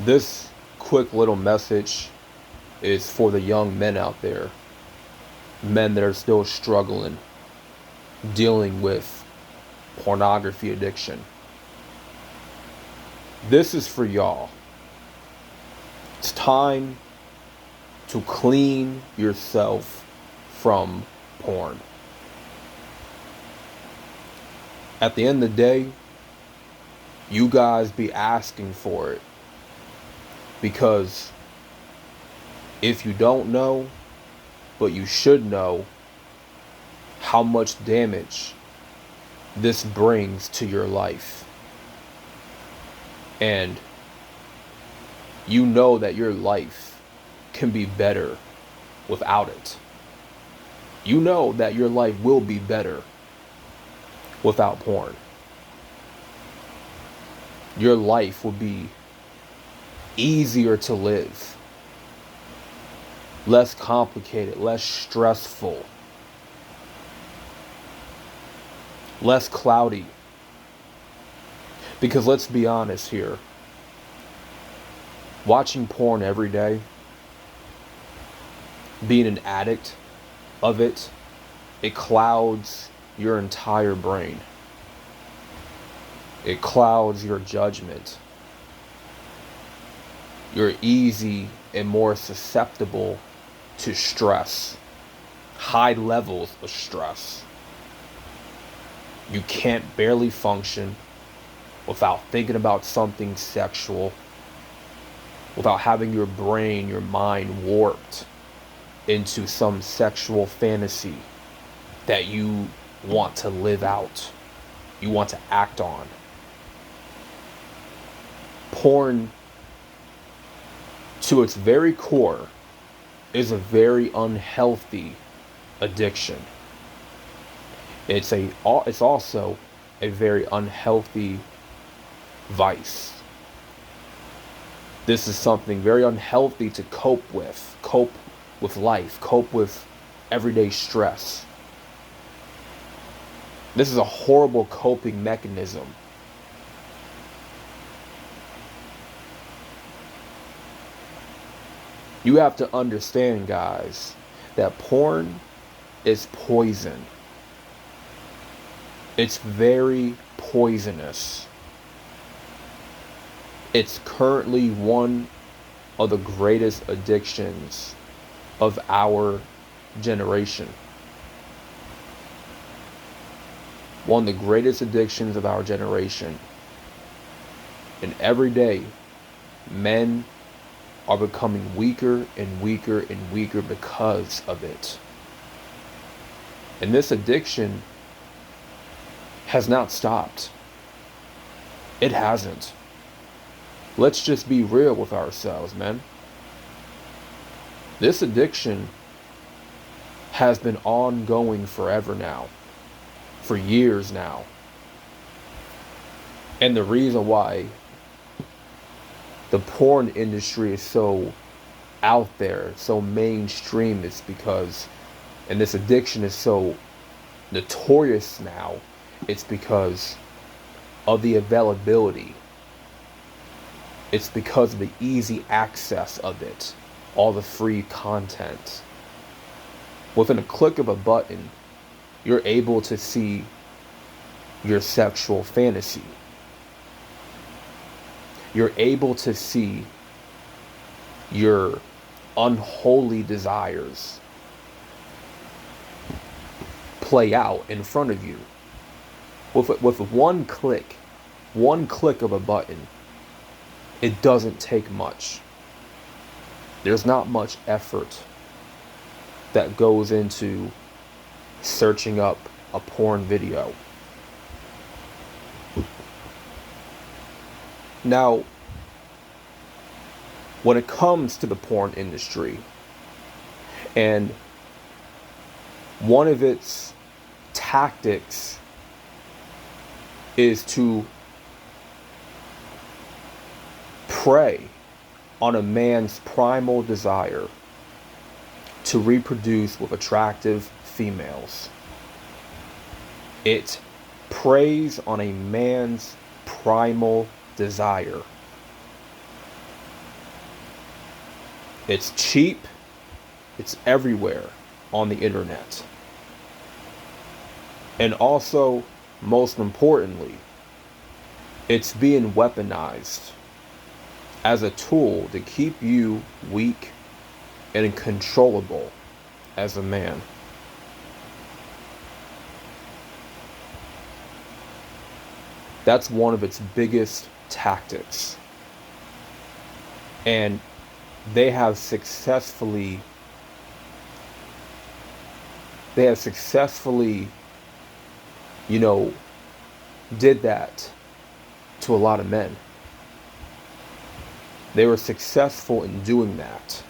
This quick little message is for the young men out there, men that are still struggling, dealing with pornography addiction. This is for y'all. It's time to clean yourself from porn. At the end of the day, you guys be asking for it. Because if you don't know, but you should know how much damage this brings to your life. And you know that your life can be better without it. You know that your life will be better without porn. Your life will be easier to live, less complicated, less stressful, less cloudy. Because let's be honest here, watching porn every day, being an addict of it, it clouds your entire brain. It clouds your judgment. You're easy and more susceptible to stress, high levels of stress. You can't barely function without thinking about something sexual, without having your brain, your mind warped into some sexual fantasy that you want to live out, you want to act on. Porn, to its very core, is a very unhealthy addiction. It's also a very unhealthy vice. This is something very unhealthy to cope with life, cope with everyday stress. This is a horrible coping mechanism. You have to understand, guys, that porn is poison. It's very poisonous. It's currently one of the greatest addictions of our generation. One of the greatest addictions of our generation. And every day, men are becoming weaker and weaker and weaker because of it. And this addiction has not stopped. It hasn't. Let's just be real with ourselves, man. This addiction has been ongoing forever now. For years now. And the reason why the porn industry is so out there, so mainstream, is because, and this addiction is so notorious now, it's because of the availability. It's because of the easy access of it, all the free content. Within a click of a button, you're able to see your sexual fantasy. You're able to see your unholy desires play out in front of you. With one click of a button, it doesn't take much. There's not much effort that goes into searching up a porn video. Now, when it comes to the porn industry, and one of its tactics is to prey on a man's primal desire to reproduce with attractive females. It preys on a man's primal desire It's cheap. It's everywhere on the internet. And also, most importantly, it's being weaponized as a tool to keep you weak and uncontrollable as a man. That's one of its biggest tactics. And they have successfully did that to a lot of men. They were successful in doing that.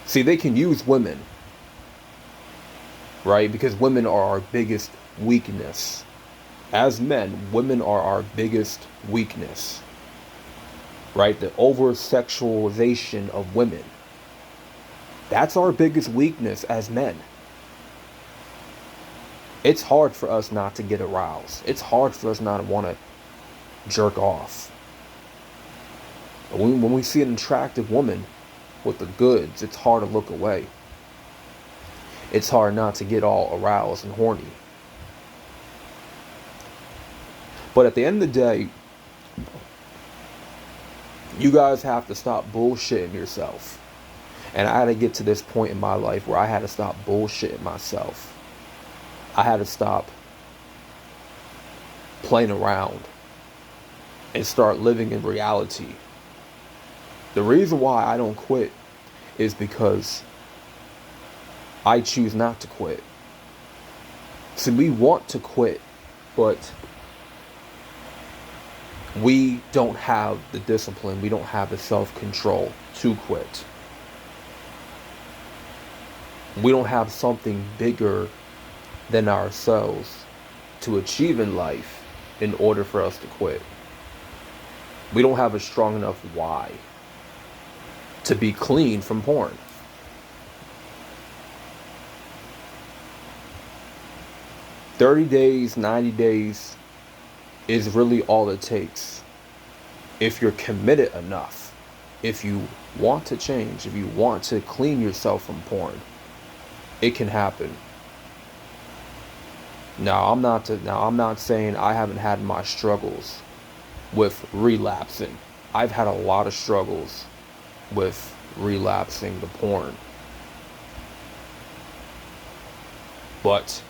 See, they can use women, right? Because women are our biggest weakness. As men, women are our biggest weakness, right? The over-sexualization of women. That's our biggest weakness as men. It's hard for us not to get aroused. It's hard for us not to want to jerk off. When we see an attractive woman with the goods, it's hard to look away. It's hard not to get all aroused and horny. But at the end of the day, you guys have to stop bullshitting yourself. And I had to get to this point in my life where I had to stop bullshitting myself. I had to stop playing around and start living in reality. The reason why I don't quit is because I choose not to quit. See, we want to quit, but we don't have the discipline, we don't have the self-control to quit. We don't have something bigger than ourselves to achieve in life in order for us to quit. We don't have a strong enough why to be clean from porn. $30 days, 90 days is really all it takes. If you're committed enough, if you want to change, if you want to clean yourself from porn, it can happen. Now, I'm not saying I haven't had my struggles with relapsing. I've had a lot of struggles with relapsing to porn. But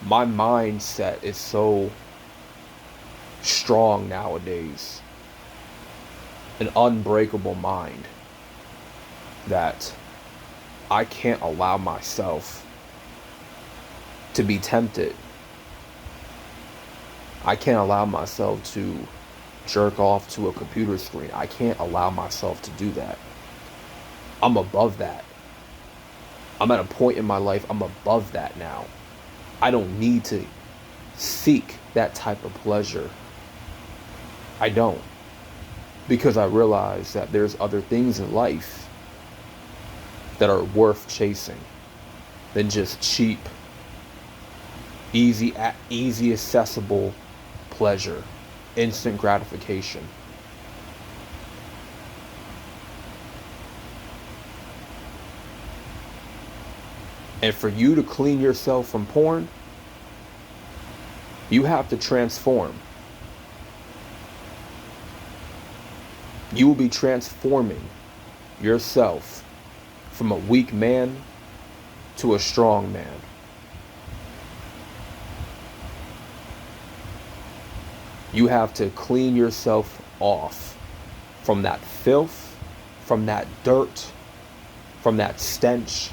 my mindset is so strong nowadays, an unbreakable mind, that I can't allow myself to be tempted. I can't allow myself to jerk off to a computer screen. I can't allow myself to do that. I'm above that. I'm at a point in my life, I'm above that now. I don't need to seek that type of pleasure. I don't. Because I realize that there's other things in life that are worth chasing than just cheap, easy accessible pleasure, instant gratification. And for you to clean yourself from porn, you have to transform. You will be transforming yourself from a weak man to a strong man. You have to clean yourself off from that filth, from that dirt, from that stench.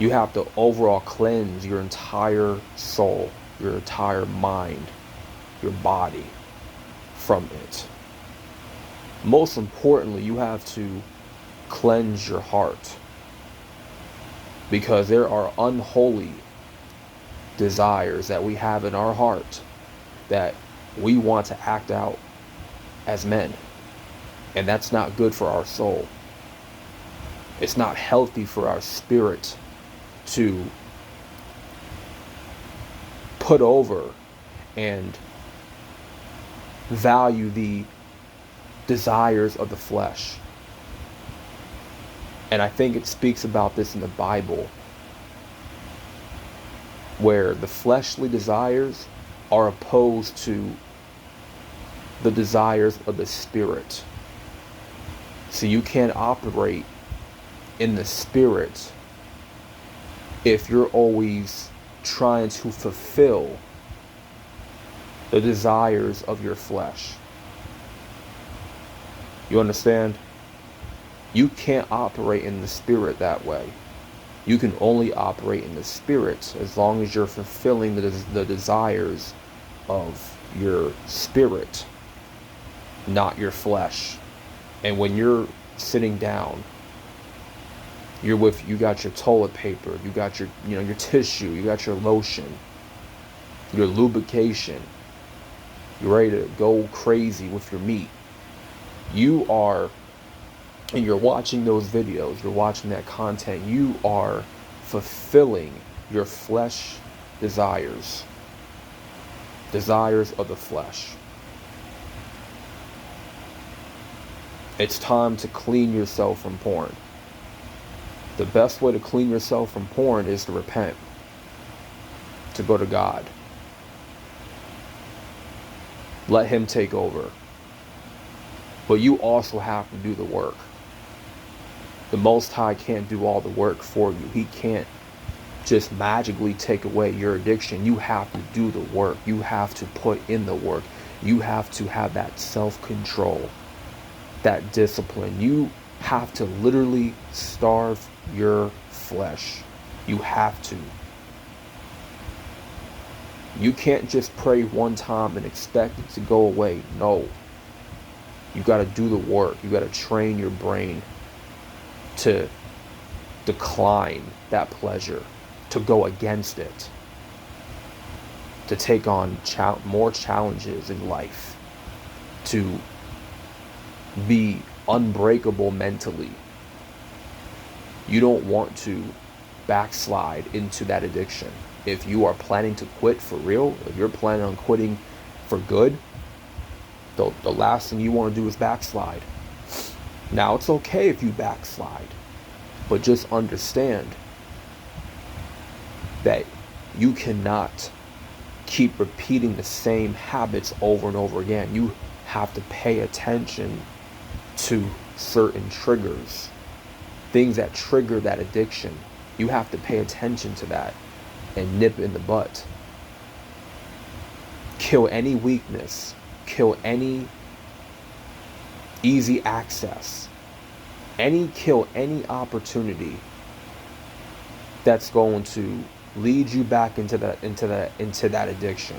You have to overall cleanse your entire soul, your entire mind, your body from it. Most importantly, you have to cleanse your heart, because there are unholy desires that we have in our heart that we want to act out as men, and that's not good for our soul. It's not healthy for our spirit to put over and value the desires of the flesh. And I think it speaks about this in the Bible, where the fleshly desires are opposed to the desires of the Spirit. So you can't operate in the Spirit if you're always trying to fulfill the desires of your flesh. You understand? You can't operate in the Spirit that way. You can only operate in the Spirit as long as you're fulfilling the desires of your spirit, not your flesh. And when you're sitting down, you got your toilet paper, you got your tissue, you got your lotion, your lubrication, you're ready to go crazy with your meat. And you're watching those videos, you're watching that content, you are fulfilling your flesh desires of the flesh. It's time to clean yourself from porn. The best way to clean yourself from porn is to repent, to go to God. Let Him take over. But you also have to do the work. The Most High can't do all the work for you. He can't just magically take away your addiction. You have to do the work. You have to put in the work. You have to have that self-control, that discipline. You have to literally starve your flesh. You have to. You can't just pray one time and expect it to go away. No. You got to do the work. You got to train your brain to decline that pleasure, to go against it, to take on more challenges in life, to be unbreakable mentally. You don't want to backslide into that addiction. If you are planning to quit for real, if you're planning on quitting for good, the last thing you want to do is backslide. Now, it's okay if you backslide, but just understand that you cannot keep repeating the same habits over and over again. You have to pay attention to certain triggers, things that trigger that addiction. You have to pay attention to that and nip in the butt. Kill any weakness, kill any easy access, kill any opportunity that's going to lead you back into that addiction.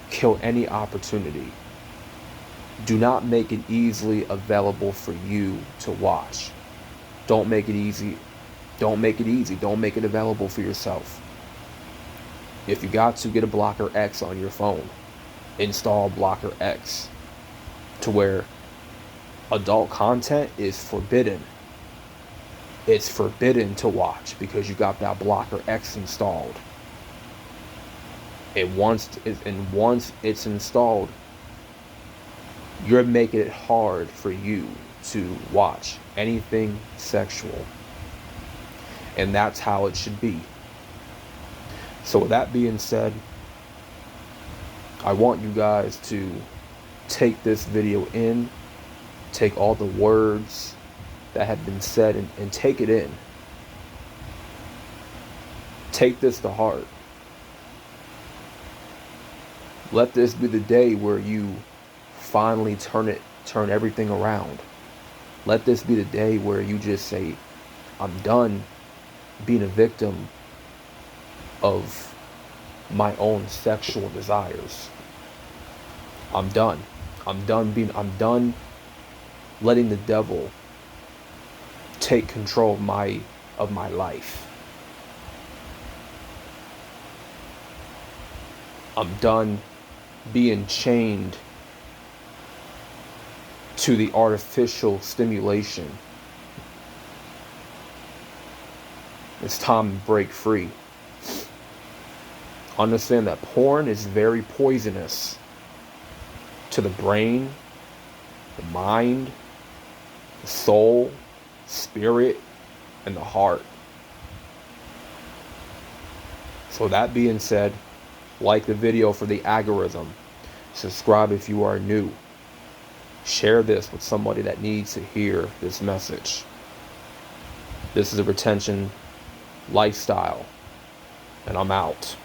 Kill any opportunity. Do not make it easily available for you to watch. Don't make it easy. Don't make it easy. Don't make it available for yourself. If you got to, get a Blocker X on your phone. Install Blocker X to where adult content is forbidden. It's forbidden to watch because you got that Blocker X installed. And once it's installed, you're making it hard for you to watch anything sexual. And that's how it should be. So with that being said, I want you guys to take this video in, take all the words that have been said and take it in. Take this to heart. Let this be the day where you finally turn everything around. Let this be the day where you just say, I'm done being a victim of my own sexual desires. I'm done. I'm done letting the devil take control of my life. I'm done being chained to the artificial stimulation. It's time to break free. Understand that porn is very poisonous. to the brain, the mind, the soul, spirit, and the heart. So that being said, like the video for the algorithm. Subscribe if you are new. Share this with somebody that needs to hear this message. This is a retention lifestyle, and I'm out.